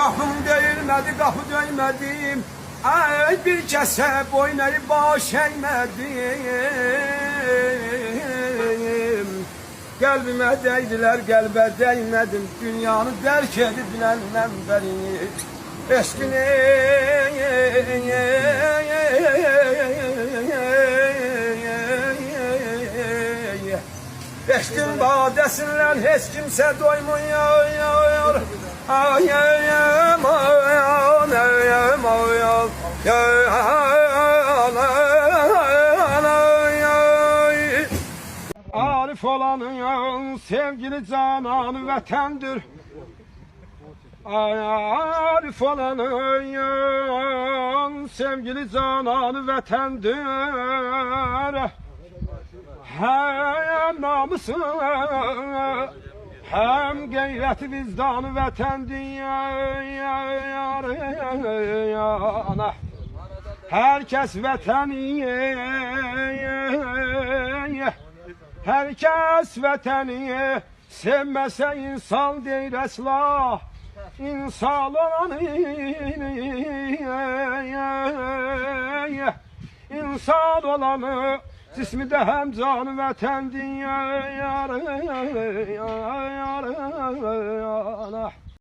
Qapım döyülmədi, qapı döymədim. Ay bir kəsə boynayı baş əymədim. Qəlbimə dəydilər, qəlbə dəymədim. Dünyanı dərk edib biləndən bəri. Eşqin eşqin badəsindən heç kimsə doymuyor. Ayım ayım ayım ayım Arif olanın sevgili cananı vətəndir. Arif olanın sevgili cananı vətəndir. Hem namusu hem gayreti vicdanı vətəndir. Herkes vətəni, herkes vətəni sevməsə insan deyir əsla. İnsan olanı, insan olanı cismi de hem canı vətəndir.